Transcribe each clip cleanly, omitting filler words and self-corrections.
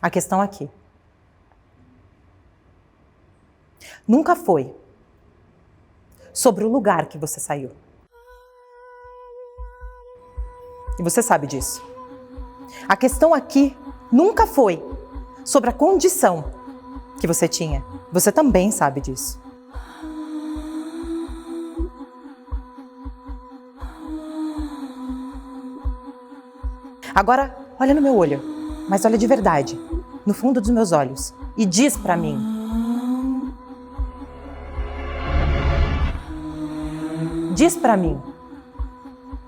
A questão aqui nunca foi sobre o lugar que você saiu. E você sabe disso. A questão aqui nunca foi sobre a condição que você tinha. Você também sabe disso. Agora, olha no meu olho, mas olha de verdade, no fundo dos meus olhos, e diz pra mim. Diz pra mim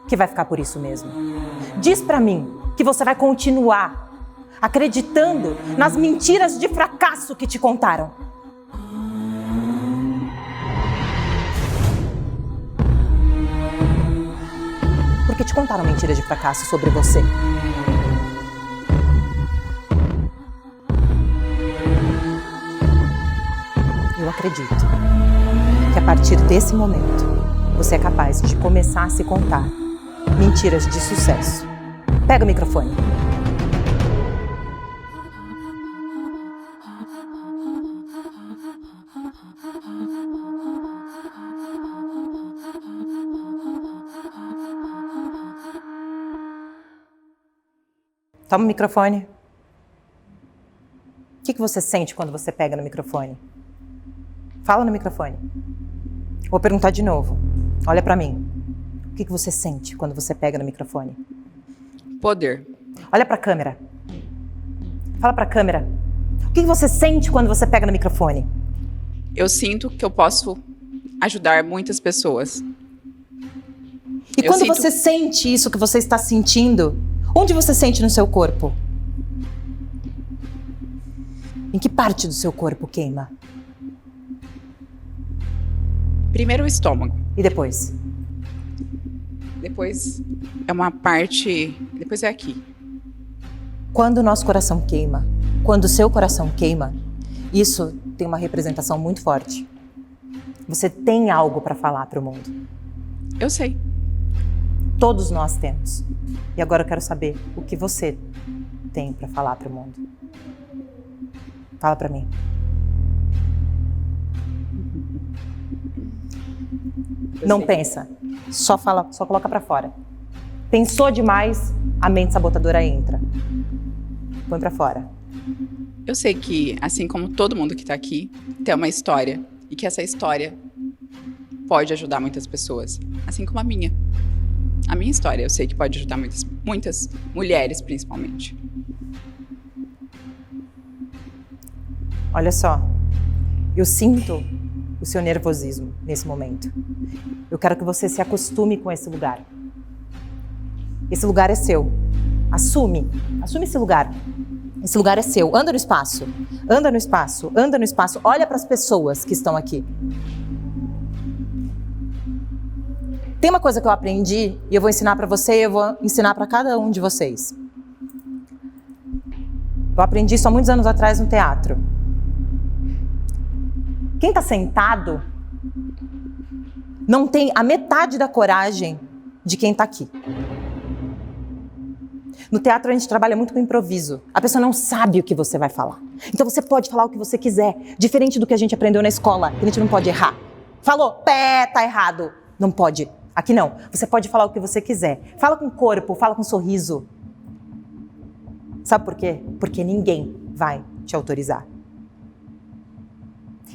que vai ficar por isso mesmo. Diz pra mim que você vai continuar acreditando nas mentiras de fracasso que te contaram. Porque te contaram mentiras de fracasso sobre você. Eu acredito que a partir desse momento você é capaz de começar a se contar mentiras de sucesso. Pega o microfone. Toma o microfone. O que você sente quando você pega no microfone? Fala no microfone. Vou perguntar de novo. Olha pra mim. O que você sente quando você pega no microfone? Poder. Olha pra câmera. Fala pra câmera. O que você sente quando você pega no microfone? Eu sinto que eu posso ajudar muitas pessoas. E quando você sente isso que você está sentindo, onde você sente no seu corpo? Em que parte do seu corpo queima? Primeiro o estômago. E depois? Depois é uma parte... Depois é aqui. Quando o nosso coração queima, quando o seu coração queima, isso tem uma representação muito forte. Você tem algo para falar para o mundo. Eu sei. Todos nós temos. E agora eu quero saber o que você tem para falar para o mundo. Fala para mim. Não pensa, só fala, só coloca pra fora. Pensou demais, a mente sabotadora entra. Põe pra fora. Eu sei que, assim como todo mundo que tá aqui, tem uma história. E que essa história pode ajudar muitas pessoas. Assim como a minha. A minha história, eu sei que pode ajudar muitas mulheres, principalmente. Olha só, eu sinto o seu nervosismo nesse momento. Eu quero que você se acostume com esse lugar. Esse lugar é seu. Assume esse lugar. Esse lugar é seu. Anda no espaço. Anda no espaço. Anda no espaço. Olha para as pessoas que estão aqui. Tem uma coisa que eu aprendi e eu vou ensinar para você e eu vou ensinar para cada um de vocês. Eu aprendi isso há muitos anos atrás no teatro. Quem está sentado não tem a metade da coragem de quem está aqui. No teatro a gente trabalha muito com improviso. A pessoa não sabe o que você vai falar. Então você pode falar o que você quiser, diferente do que a gente aprendeu na escola, que a gente não pode errar. Falou, pé, tá errado. Não pode. Aqui não. Você pode falar o que você quiser. Fala com o corpo, fala com um sorriso. Sabe por quê? Porque ninguém vai te autorizar.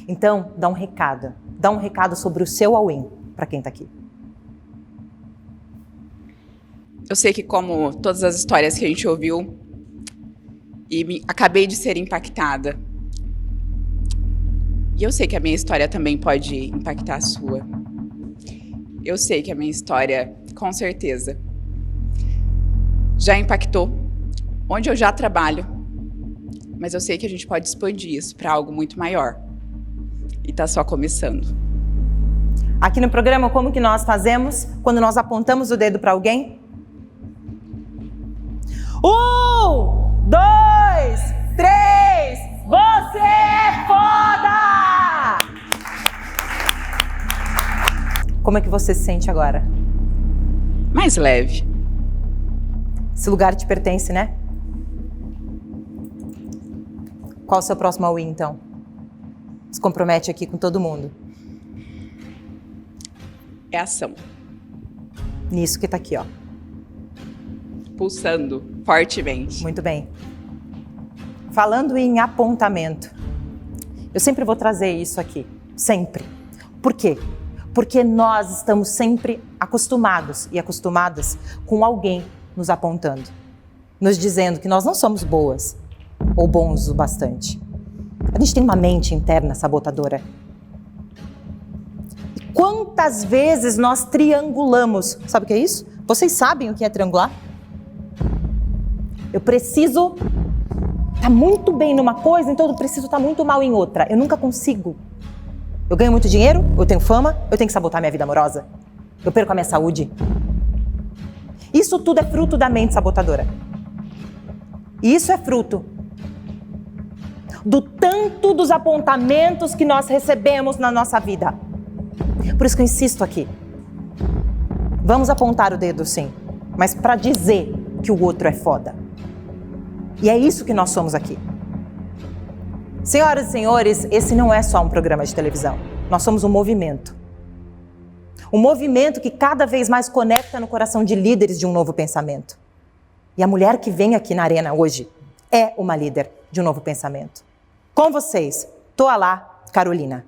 Então, dá um recado. Dá um recado sobre o seu all-in para quem tá aqui. Eu sei que, como todas as histórias que a gente ouviu, acabei de ser impactada. E eu sei que a minha história também pode impactar a sua. Eu sei que a minha história, com certeza, já impactou onde eu já trabalho. Mas eu sei que a gente pode expandir isso para algo muito maior. E tá só começando. Aqui no programa, como que nós fazemos quando nós apontamos o dedo para alguém? 1, 2, 3, você é foda! Como é que você se sente agora? Mais leve. Esse lugar te pertence, né? Qual o seu próximo all-in, então? Se compromete aqui com todo mundo. É ação. Nisso que tá aqui, ó. Pulsando fortemente. Muito bem. Falando em apontamento, eu sempre vou trazer isso aqui. Sempre. Por quê? Porque nós estamos sempre acostumados e acostumadas com alguém nos apontando, nos dizendo que nós não somos boas ou bons o bastante. A gente tem uma mente interna sabotadora. E quantas vezes nós triangulamos? Sabe o que é isso? Vocês sabem o que é triangular? Eu preciso estar muito bem numa coisa, então eu preciso estar muito mal em outra. Eu nunca consigo. Eu ganho muito dinheiro, eu tenho fama, eu tenho que sabotar minha vida amorosa. Eu perco a minha saúde. Isso tudo é fruto da mente sabotadora. E isso é fruto do tanto dos apontamentos que nós recebemos na nossa vida. Por isso que eu insisto aqui. Vamos apontar o dedo, sim, mas para dizer que o outro é foda. E é isso que nós somos aqui. Senhoras e senhores, esse não é só um programa de televisão. Nós somos um movimento. Um movimento que cada vez mais conecta no coração de líderes de um novo pensamento. E a mulher que vem aqui na arena hoje é uma líder de um novo pensamento. Com vocês, Toalá Carolina.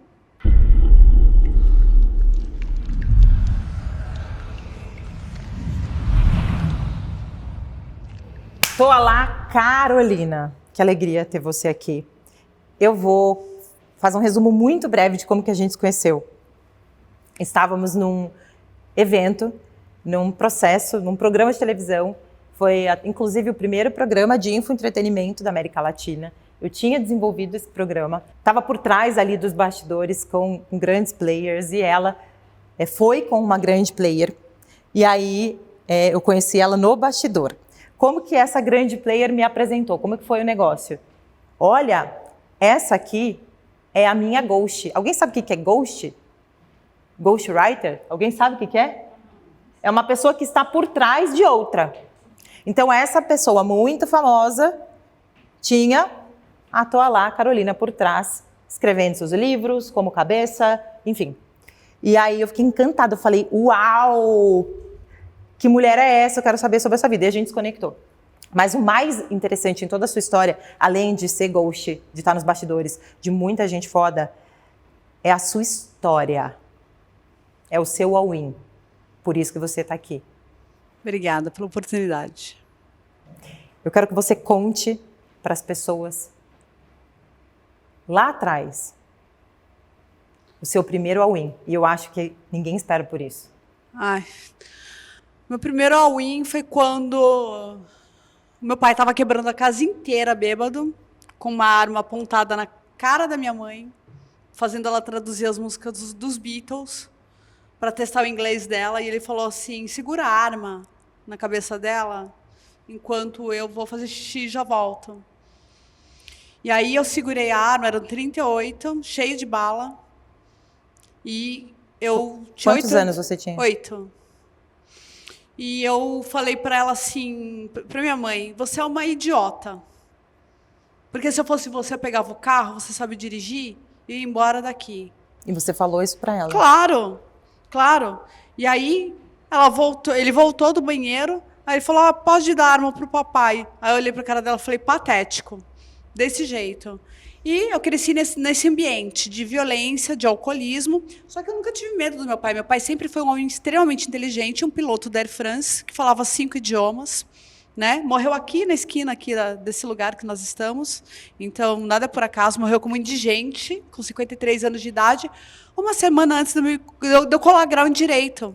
Toalá Carolina. Que alegria ter você aqui. Eu vou fazer um resumo muito breve de como que a gente se conheceu. Estávamos num evento, num processo, num programa de televisão. Foi, inclusive, o primeiro programa de infoentretenimento da América Latina. Eu tinha desenvolvido esse programa. Estava por trás ali dos bastidores com grandes players e ela foi com uma grande player. E aí eu conheci ela no bastidor. Como que essa grande player me apresentou? Como que foi o negócio? Olha, essa aqui é a minha ghost. Alguém sabe o que é ghost? Ghostwriter? Alguém sabe o que é? É uma pessoa que está por trás de outra. Então, essa pessoa muito famosa tinha a Toalá Carolina por trás, escrevendo seus livros, como cabeça, enfim. E aí eu fiquei encantada, eu falei, uau! Que mulher é essa? Eu quero saber sobre essa vida. E a gente se conectou. Mas o mais interessante em toda a sua história, além de ser ghost, de estar nos bastidores, de muita gente foda, é a sua história. É o seu all-in. Por isso que você está aqui. Obrigada pela oportunidade. Eu quero que você conte para as pessoas lá atrás o seu primeiro all-in. E eu acho que ninguém espera por isso. Ai, meu primeiro all-in foi quando meu pai estava quebrando a casa inteira bêbado, com uma arma apontada na cara da minha mãe, fazendo ela traduzir as músicas dos Beatles para testar o inglês dela. E ele falou assim, segura a arma na cabeça dela, enquanto eu vou fazer xixi e já volto. E aí eu segurei a arma, eram 38, cheio de bala. E eu tinha Quantos anos você tinha? 8. E eu falei para ela assim, para minha mãe, você é uma idiota. Porque se eu fosse você, eu pegava o carro, você sabe dirigir, e ia embora daqui. E você falou isso para ela? Claro, claro. E aí ele voltou do banheiro, aí ele falou, pode dar arma pro papai. Aí eu olhei para a cara dela e falei, patético, desse jeito. E eu cresci nesse ambiente de violência, de alcoolismo, só que eu nunca tive medo do meu pai. Meu pai sempre foi um homem extremamente inteligente, um piloto da Air France, que falava 5 idiomas, né? Morreu aqui na esquina aqui desse lugar que nós estamos, então nada é por acaso, morreu como indigente, com 53 anos de idade, uma semana antes de eu colar grau em Direito.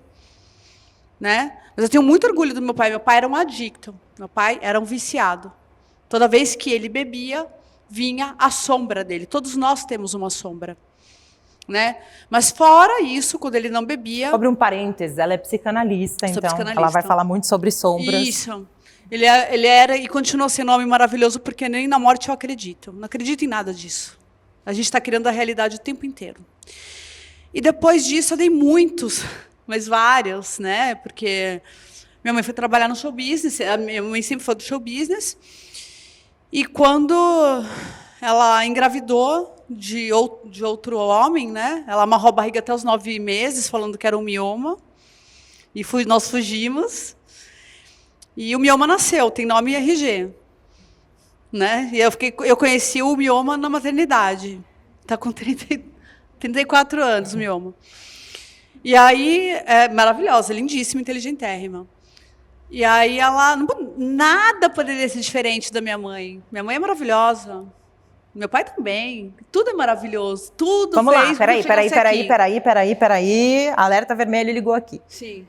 Né? Mas eu tenho muito orgulho do meu pai era um adicto, meu pai era um viciado. Toda vez que ele bebia, vinha a sombra dele. Todos nós temos uma sombra, né? Mas fora isso, quando ele não bebia... Abre um parênteses, ela é psicanalista, então psicanalista. Ela vai falar muito sobre sombras. Isso. Ele era e continua sendo um homem maravilhoso, porque nem na morte eu acredito. Não acredito em nada disso. A gente está criando a realidade o tempo inteiro. E depois disso eu dei muitos, mas vários, né? Porque minha mãe foi trabalhar no show business, a minha mãe sempre foi do show business. E quando ela engravidou de outro homem, né? Ela amarrou a barriga até os 9 meses, falando que era um mioma. E nós fugimos. E o mioma nasceu, tem nome e RG. Né? E eu conheci o mioma na maternidade. Está com 34 anos o mioma. E aí, é maravilhosa, lindíssima, inteligentérrima. E aí ela, nada poderia ser diferente da minha mãe. Minha mãe é maravilhosa. Meu pai também. Tudo é maravilhoso. Tudo Vamos lá, fez pra eu chegar peraí. Alerta vermelho ligou aqui. Sim.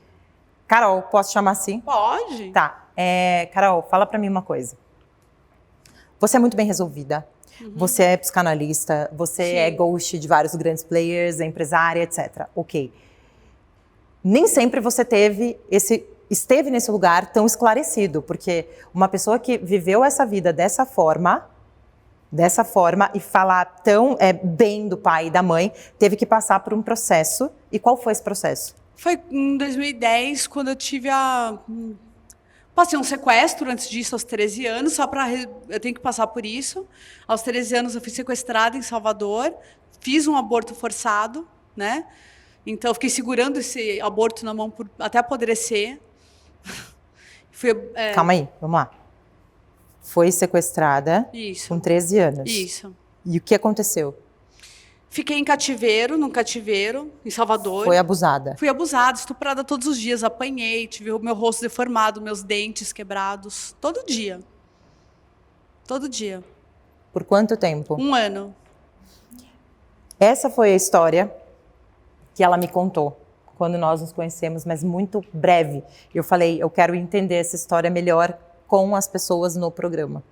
Carol, posso chamar assim? Pode. Tá. Carol, fala pra mim uma coisa. Você é muito bem resolvida. Você é psicanalista, você Sim. é ghost de vários grandes players, é empresária, etc. Ok. Nem sempre você esteve nesse lugar tão esclarecido, porque uma pessoa que viveu essa vida dessa forma e falar tão bem do pai e da mãe, teve que passar por um processo. E qual foi esse processo? Foi em 2010, quando eu tive passei um sequestro antes disso, aos 13 anos, eu tenho que passar por isso. Aos 13 anos eu fui sequestrada em Salvador, fiz um aborto forçado, né? Então eu fiquei segurando esse aborto na mão até apodrecer. Calma aí, vamos lá. Foi sequestrada com 13 anos. Isso. E o que aconteceu? Fiquei num cativeiro, em Salvador. Foi abusada? Fui abusada, estuprada todos os dias, apanhei, tive o meu rosto deformado, meus dentes quebrados, todo dia. Todo dia. Por quanto tempo? 1 ano. Essa foi a história que ela me contou quando nós nos conhecemos, mas muito breve. Eu falei, eu quero entender essa história melhor com as pessoas no programa.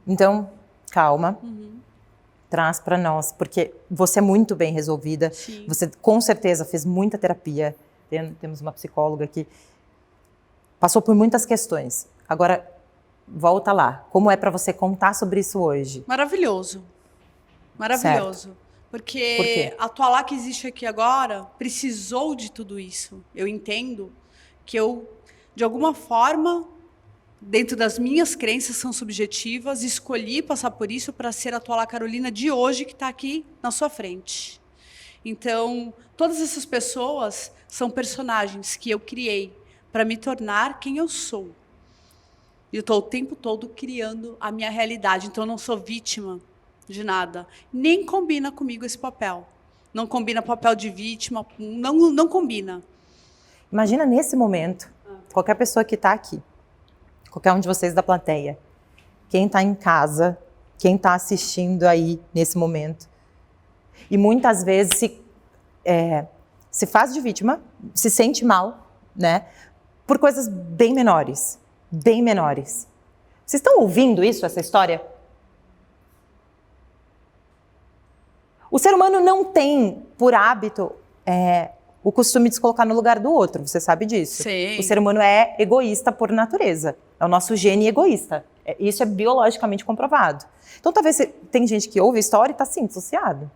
Então, calma. Traz para nós, porque você é muito bem resolvida. Sim. Você com certeza fez muita terapia. Temos uma psicóloga que passou por muitas questões. Agora, volta lá. Como é para você contar sobre isso hoje? Maravilhoso. Maravilhoso. Certo. Porque Por quê? a Toalá que existe aqui agora precisou de tudo isso. Eu entendo que eu, de alguma forma, dentro das minhas crenças são subjetivas, escolhi passar por isso para ser a Toalá Carolina de hoje que está aqui na sua frente. Então, todas essas pessoas são personagens que eu criei para me tornar quem eu sou. E eu estou o tempo todo criando a minha realidade, então eu não sou vítima de nada. Nem combina comigo esse papel. Não combina papel de vítima, não combina. Imagina nesse momento, qualquer pessoa que está aqui, qualquer um de vocês da plateia, quem está em casa, quem está assistindo aí nesse momento, e muitas vezes se faz de vítima, se sente mal, né, por coisas bem menores, bem menores. Vocês estão ouvindo isso, essa história? O ser humano não tem, por hábito, o costume de se colocar no lugar do outro, você sabe disso. Sim. O ser humano é egoísta por natureza, é o nosso gene egoísta. Isso é biologicamente comprovado. Então, talvez tem gente que ouve a história e está assim, dissociado.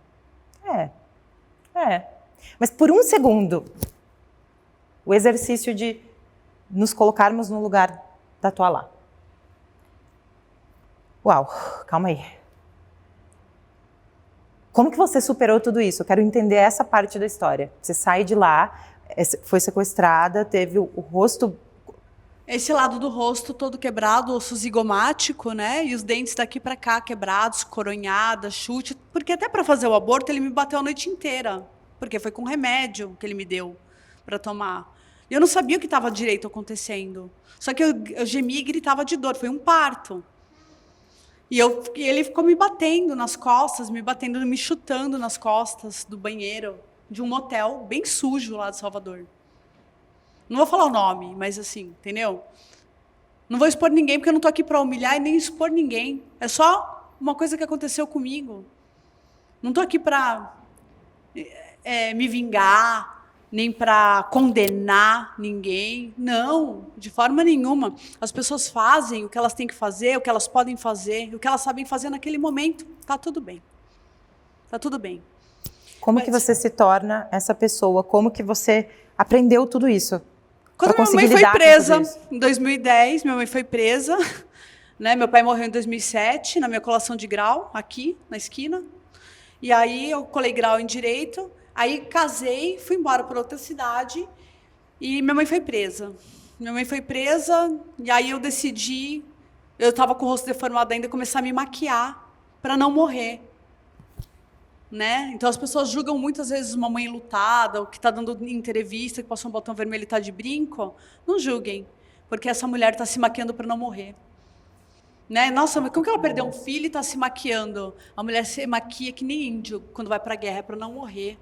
Mas por um segundo, o exercício de nos colocarmos no lugar da Toalá. Uau, calma aí. Como que você superou tudo isso? Eu quero entender essa parte da história. Você sai de lá, foi sequestrada, teve o rosto... Esse lado do rosto todo quebrado, osso zigomático, né? E os dentes daqui para cá quebrados, coronhada, chute. Porque até para fazer o aborto ele me bateu a noite inteira. Porque foi com remédio que ele me deu para tomar. E eu não sabia o que estava direito acontecendo. Só que eu gemia e gritava de dor. Foi um parto. E ele ficou me batendo nas costas, me chutando nas costas do banheiro de um motel bem sujo lá de Salvador. Não vou falar o nome, mas assim, entendeu? Não vou expor ninguém, porque eu não estou aqui para humilhar e nem expor ninguém. É só uma coisa que aconteceu comigo. Não estou aqui para me vingar, nem para condenar ninguém. Não, de forma nenhuma. As pessoas fazem o que elas têm que fazer, o que elas podem fazer, o que elas sabem fazer naquele momento. Tá tudo bem. Tá tudo bem. Como que você se torna essa pessoa? Como que você aprendeu tudo isso? Quando minha mãe foi presa, em 2010, minha mãe foi presa. né? Meu pai morreu em 2007, na minha colação de grau, aqui, na esquina. E aí eu colei grau em Direito, aí casei, fui embora para outra cidade e minha mãe foi presa. Minha mãe foi presa e aí eu decidi, eu estava com o rosto deformado ainda, começar a me maquiar para não morrer. Né? Então as pessoas julgam muitas vezes uma mãe lutada, ou que está dando entrevista, que passou um botão vermelho e está de brinco. Não julguem, porque essa mulher está se maquiando para não morrer. Né? Nossa, mas como que ela perdeu um filho e está se maquiando? A mulher se maquia que nem índio quando vai para a guerra, é para não morrer.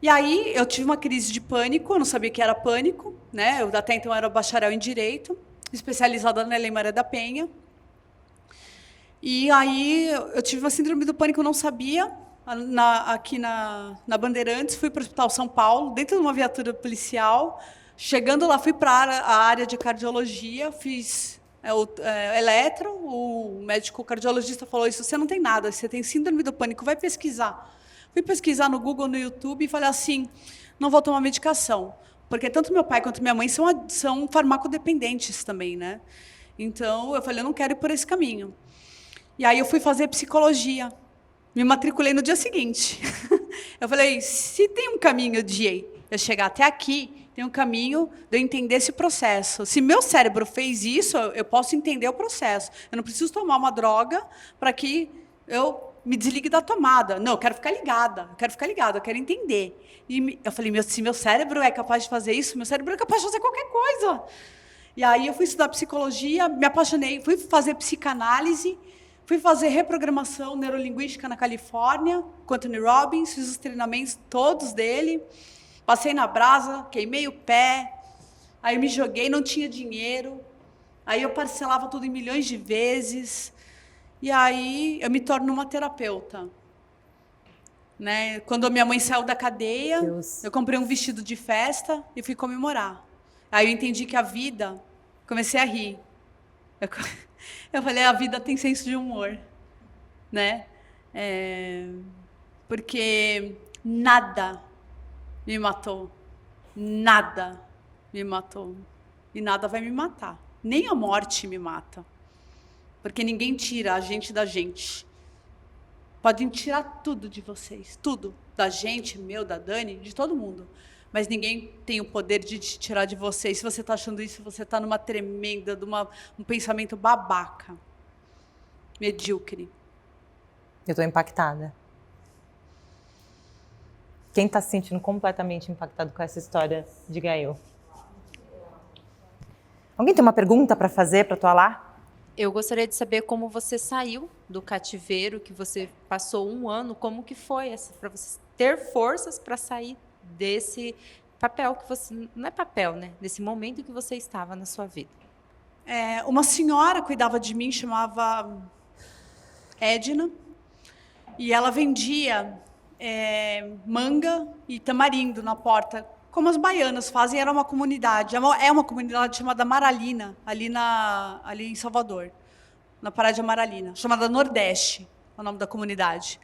E aí eu tive uma crise de pânico, eu não sabia que era pânico, né? Eu até então era bacharel em Direito, especializada na Lei Maria da Penha. E aí eu tive uma síndrome do pânico, eu não sabia, aqui na Bandeirantes, fui para o Hospital São Paulo, dentro de uma viatura policial. Chegando lá, fui para a área de cardiologia, fiz eletro, o médico cardiologista falou, isso você não tem nada, você tem síndrome do pânico, vai pesquisar. Fui pesquisar no Google, no YouTube, e falei assim, não vou tomar medicação, porque tanto meu pai quanto minha mãe são farmacodependentes também, né? Então, eu falei, eu não quero ir por esse caminho. E aí eu fui fazer psicologia, me matriculei no dia seguinte. Eu falei, se tem um caminho de eu chegar até aqui, tem um caminho de eu entender esse processo. Se meu cérebro fez isso, eu posso entender o processo. Eu não preciso tomar uma droga para que eu me desligue da tomada. Não, eu quero ficar ligada, eu quero entender. E eu falei, se meu cérebro é capaz de fazer isso, meu cérebro é capaz de fazer qualquer coisa. E aí eu fui estudar psicologia, me apaixonei, fui fazer psicanálise, fui fazer reprogramação neurolinguística na Califórnia, com Anthony Robbins, fiz os treinamentos todos dele, passei na brasa, queimei o pé, aí eu me joguei, não tinha dinheiro, aí eu parcelava tudo em milhões de vezes, e aí eu me torno uma terapeuta. Né? Quando a minha mãe saiu da cadeia, eu comprei um vestido de festa e fui comemorar. Aí eu entendi que a vida, comecei a rir. Eu falei, a vida tem senso de humor, né? Porque nada me matou, nada me matou e nada vai me matar. Nem a morte me mata, porque ninguém tira a gente da gente. Podem tirar tudo de vocês, tudo, da gente, meu, da Dani, de todo mundo. Mas ninguém tem o poder de te tirar de você. E se você está achando isso, você está numa tremenda, um pensamento babaca, medíocre. Eu estou impactada. Quem está se sentindo completamente impactado com essa história, diga eu. Alguém tem uma pergunta para fazer para Toalá? Eu gostaria de saber como você saiu do cativeiro, que você passou 1 ano, como que foi para você ter forças para sair desse papel que você... Não é papel, né? Desse momento que você estava na sua vida. Uma senhora cuidava de mim, chamava Edna, e ela vendia manga e tamarindo na porta, como as baianas fazem. Era uma comunidade, é uma comunidade chamada Amaralina, ali em Salvador, na Praia de Amaralina, chamada Nordeste, é o nome da comunidade.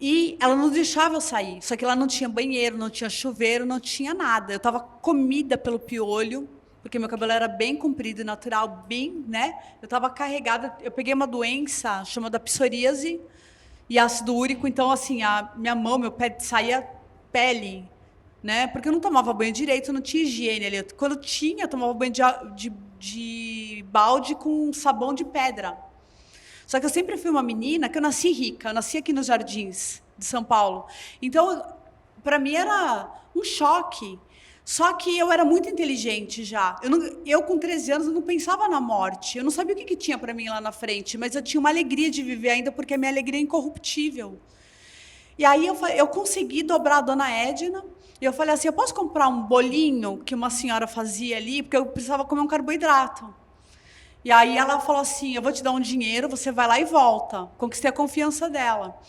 E ela não deixava eu sair, só que lá não tinha banheiro, não tinha chuveiro, não tinha nada. Eu estava comida pelo piolho, porque meu cabelo era bem comprido e natural, bem, né? Eu estava carregada, eu peguei uma doença chamada psoríase e ácido úrico, então, assim, a minha mão, meu pé saía pele, né? Porque eu não tomava banho direito, não tinha higiene ali. Quando tinha, eu tomava banho de balde com sabão de pedra. Só que eu sempre fui uma menina que eu nasci rica, eu nasci aqui nos Jardins de São Paulo. Então, para mim era um choque. Só que eu era muito inteligente já. Eu com 13 anos, eu não pensava na morte. Eu não sabia o que tinha para mim lá na frente, mas eu tinha uma alegria de viver ainda, porque a minha alegria é incorruptível. E aí eu consegui dobrar a dona Edna, e eu falei assim, eu posso comprar um bolinho que uma senhora fazia ali, porque eu precisava comer um carboidrato. E aí ela falou assim, eu vou te dar um dinheiro, você vai lá e volta. Conquistei a confiança dela.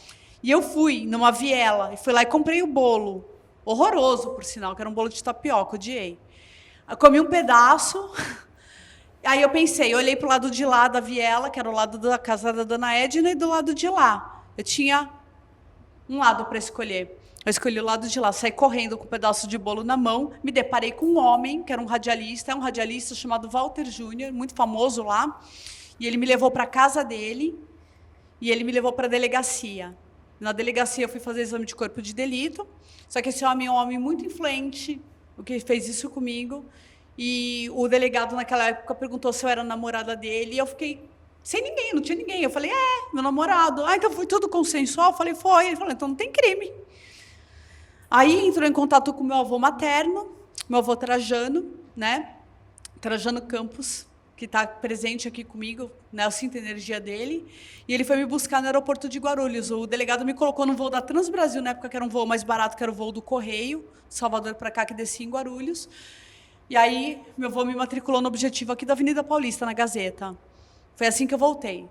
E eu fui numa viela, e fui lá e comprei o bolo. Horroroso, por sinal, que era um bolo de tapioca, odiei. Eu comi um pedaço, aí eu pensei, eu olhei para o lado de lá da viela, que era o lado da casa da dona Edna, e do lado de lá. Eu tinha um lado para escolher. Eu escolhi o lado de lá, saí correndo com um pedaço de bolo na mão, me deparei com um homem, que era um radialista chamado Walter Júnior, muito famoso lá, e ele me levou para a casa dele, e ele me levou para a delegacia. Na delegacia eu fui fazer exame de corpo de delito, só que esse homem é um homem muito influente, o que fez isso comigo, e o delegado naquela época perguntou se eu era namorada dele, e eu fiquei sem ninguém, não tinha ninguém. Eu falei, meu namorado. Ah, então foi tudo consensual? Eu falei, foi. Ele falou, então não tem crime. Aí entrou em contato com meu avô materno, meu avô Trajano, né? Trajano Campos, que está presente aqui comigo, né? Eu sinto a energia dele. E ele foi me buscar no aeroporto de Guarulhos. O delegado me colocou no voo da Transbrasil, na época que era um voo mais barato, que era o voo do Correio, Salvador para cá, que descia em Guarulhos. E aí meu avô me matriculou no Objetivo aqui da Avenida Paulista, na Gazeta. Foi assim que eu voltei.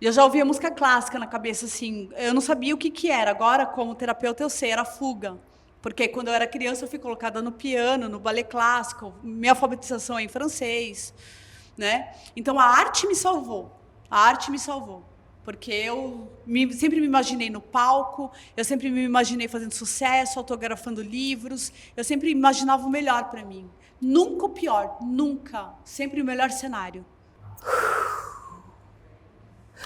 E eu já ouvia música clássica na cabeça, assim, eu não sabia o que era. Agora, como terapeuta, eu sei, era fuga. Porque quando eu era criança, eu fui colocada no piano, no balé clássico, minha alfabetização é em francês, né? Então, a arte me salvou. A arte me salvou. Porque eu sempre me imaginei no palco, eu sempre me imaginei fazendo sucesso, autografando livros, eu sempre imaginava o melhor para mim. Nunca o pior, nunca. Sempre o melhor cenário.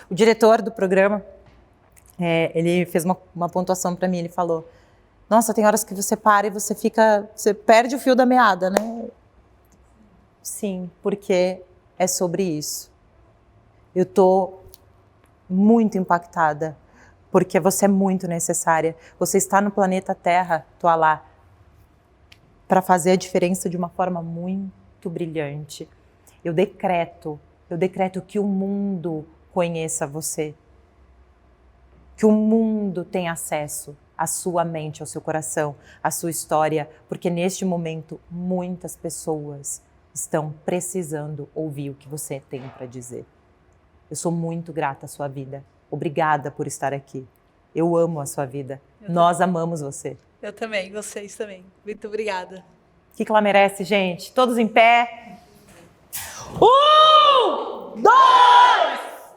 O diretor do programa, ele fez uma pontuação para mim, ele falou, nossa, tem horas que você para e você perde o fio da meada, né? Sim, porque é sobre isso. Eu tô muito impactada, porque você é muito necessária. Você está no planeta Terra, tô lá, para fazer a diferença de uma forma muito brilhante. Eu decreto que o mundo conheça você, que o mundo tenha acesso à sua mente, ao seu coração, à sua história, porque neste momento muitas pessoas estão precisando ouvir o que você tem para dizer. Eu sou muito grata à sua vida. Obrigada por estar aqui. Eu amo a sua vida. Nós amamos você. Eu também, vocês também. Muito obrigada. O que ela merece, gente? Todos em pé. 1, 2,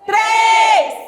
3...